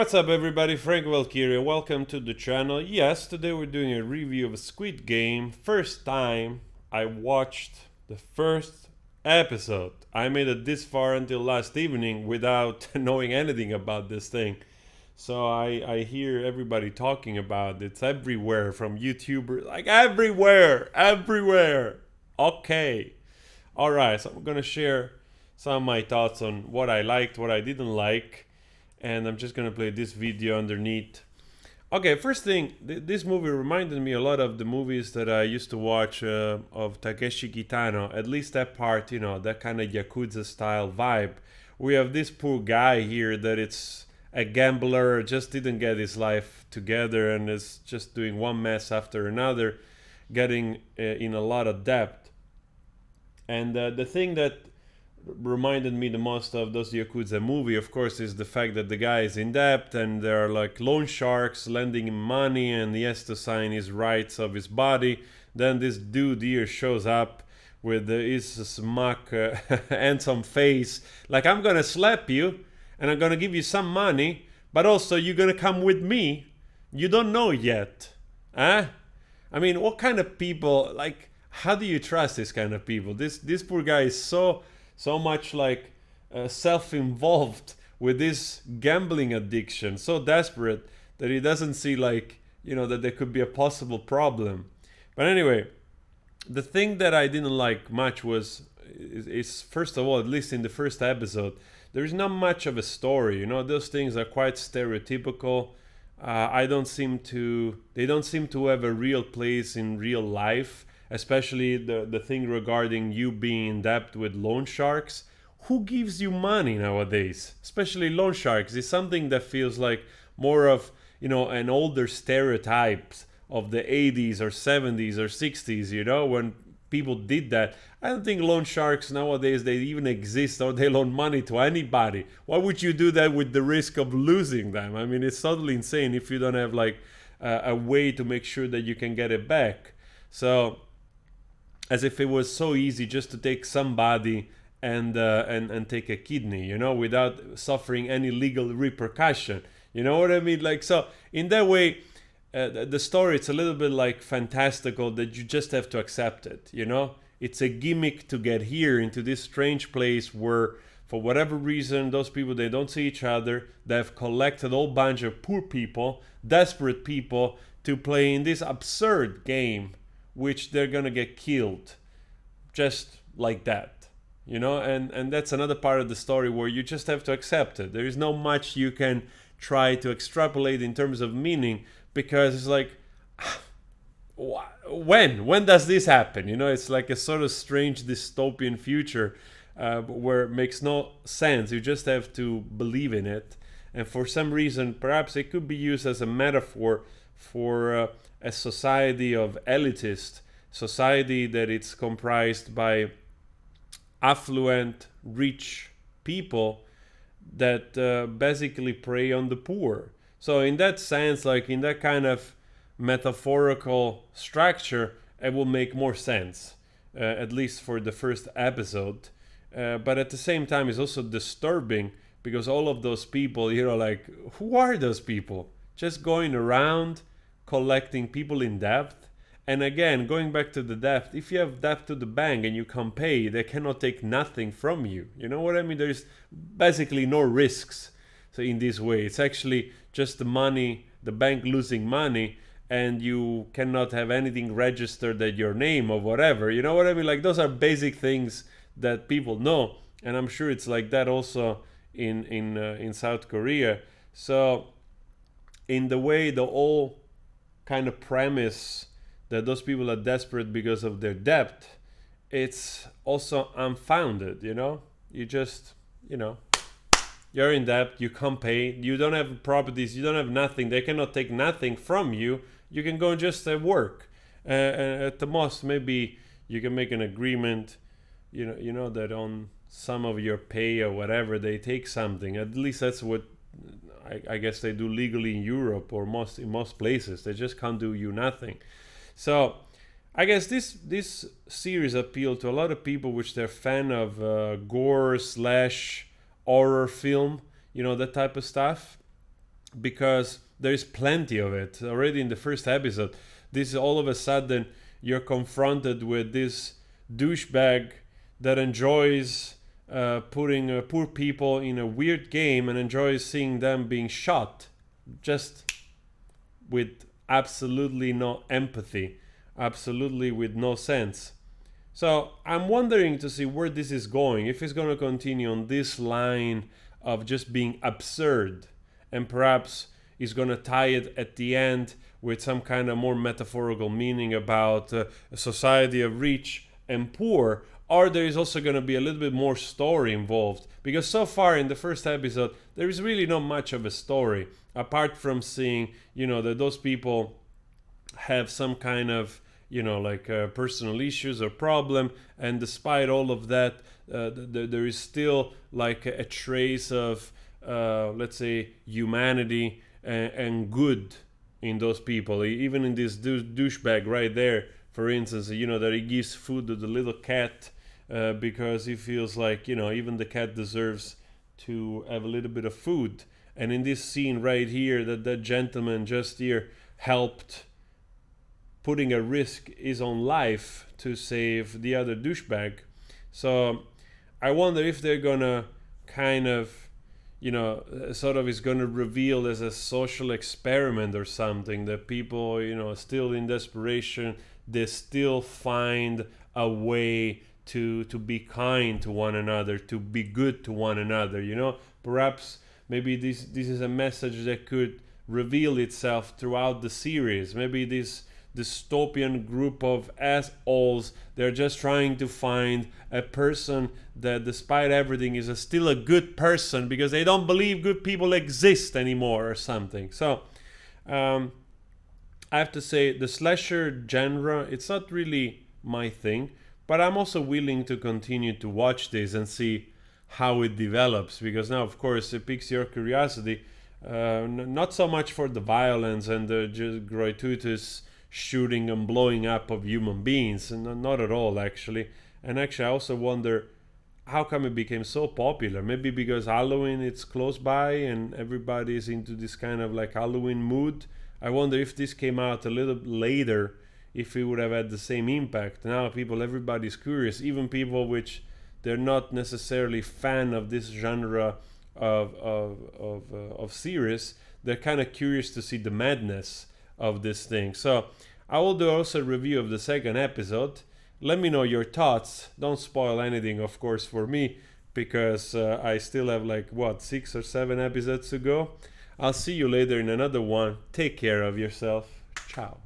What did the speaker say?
what's up everybody, Frank Valkyria, welcome to the channel. Yes, today we're doing a review of a Squid Game. First time I watched the first episode. I made it this far until last evening without knowing anything about this thing. So I hear everybody talking about it. It's everywhere, from YouTubers, like everywhere. Okay. Alright, so I'm gonna share some of my thoughts on what I liked, what I didn't like, and I'm just gonna play this video underneath. Okay, first thing, this movie reminded me a lot of the movies that I used to watch of Takeshi Kitano. At least that part, you know, that kind of Yakuza style vibe. We have this poor guy here that it's a gambler, just didn't get his life together and is just doing one mess after another, getting in a lot of debt. And the thing that reminded me the most of those Yakuza movie, of course, is the fact that the guy is in debt and there are like loan sharks lending him money and he has to sign his rights of his body. Then this dude here shows up with his smack handsome face, like, I'm gonna slap you and I'm gonna give you some money, but also you're gonna come with me. You don't know yet, huh? I mean, what kind of people, like, how do you trust this kind of people? This poor guy is so much like self-involved with this gambling addiction, so desperate that he doesn't see, like, you know, that there could be a possible problem. But anyway, the thing that I didn't like much is first of all, at least in the first episode, there's not much of a story. You know, those things are quite stereotypical. They don't seem to have a real place in real life, especially the thing regarding you being in debt with loan sharks. Who gives you money nowadays? Especially loan sharks. It's something that feels like more of, you know, an older stereotype of the 80s or 70s or 60s, you know, when people did that. I don't think loan sharks nowadays, they even exist or they loan money to anybody. Why would you do that with the risk of losing them? I mean, it's totally insane if you don't have like a way to make sure that you can get it back. So, as if it was so easy just to take somebody and take a kidney, you know, without suffering any legal repercussion. You know what I mean? Like, so in that way, the story, it's a little bit like fantastical that you just have to accept it, you know? It's a gimmick to get here into this strange place where, for whatever reason, those people, they don't see each other. They've collected a whole bunch of poor people, desperate people, to play in this absurd game, which they're gonna get killed just like that, you know? And that's another part of the story where you just have to accept it. There is not much you can try to extrapolate in terms of meaning, because it's like, when does this happen? You know, it's like a sort of strange dystopian future where it makes no sense. You just have to believe in it. And for some reason, perhaps it could be used as a metaphor for a society of elitist society, that it's comprised by affluent, rich people that basically prey on the poor. So in that sense, like in that kind of metaphorical structure, it will make more sense, at least for the first episode. But at the same time, it's also disturbing because all of those people, you know, like, who are those people? Just going around collecting people in debt. And again, going back to the debt, if you have debt to the bank and you can't pay, they cannot take nothing from you. You know what I mean? There's basically no risks. So in this way, it's actually just the money, the bank losing money, and you cannot have anything registered at your name or whatever. You know what I mean? Like, those are basic things that people know, and I'm sure it's like that also in South Korea. So in the way, the whole kind of premise that those people are desperate because of their debt, it's also unfounded, you know? You just, you know, you're in debt, you can't pay, you don't have properties, you don't have nothing, they cannot take nothing from you, you can go and just work. At the most, maybe you can make an agreement, you know that on some of your pay or whatever, they take something. At least that's what I guess they do legally in Europe, or in most places. They just can't do you nothing. So I guess this series appealed to a lot of people which they're fan of gore / horror film, you know, that type of stuff. because there is plenty of it already in the first episode. This is all of a sudden you're confronted with this douchebag that enjoys putting poor people in a weird game and enjoys seeing them being shot, just with absolutely no empathy, absolutely with no sense. So I'm wondering to see where this is going, if it's going to continue on this line of just being absurd, and perhaps is going to tie it at the end with some kind of more metaphorical meaning about a society of rich and poor, or there is also going to be a little bit more story involved, because so far in the first episode there is really not much of a story apart from seeing, you know, that those people have some kind of, you know, like personal issues or problem, and despite all of that, there is still like a trace of let's say humanity and good in those people. Even in this douchebag right there, for instance, you know, that he gives food to the little cat because he feels like, you know, even the cat deserves to have a little bit of food. And in this scene right here, that gentleman just here helped putting at risk his own life to save the other douchebag. So I wonder if they're gonna kind of, you know, sort of is gonna reveal as a social experiment or something, that people, you know, still in desperation, they still find a way to be kind to one another, to be good to one another, you know. Perhaps maybe this is a message that could reveal itself throughout the series. Maybe this dystopian group of assholes, they're just trying to find a person that despite everything is still a good person because they don't believe good people exist anymore or something. So I have to say, the slasher genre, it's not really my thing, but I'm also willing to continue to watch this and see how it develops, because now of course it piques your curiosity, not so much for the violence and the just gratuitous shooting and blowing up of human beings, and not at all actually. And actually I also wonder how come it became so popular. Maybe because Halloween it's close by and everybody is into this kind of like Halloween mood. I wonder if this came out a little later, if it would have had the same impact. Now everybody's curious, even people which they're not necessarily fan of this genre of series, they're kind of curious to see the madness of this thing. So I will do also a review of the second episode. Let me know your thoughts. Don't spoil anything, of course, for me, because I still have like 6 or 7 episodes to go. I'll see you later in another one. Take care of yourself. Ciao.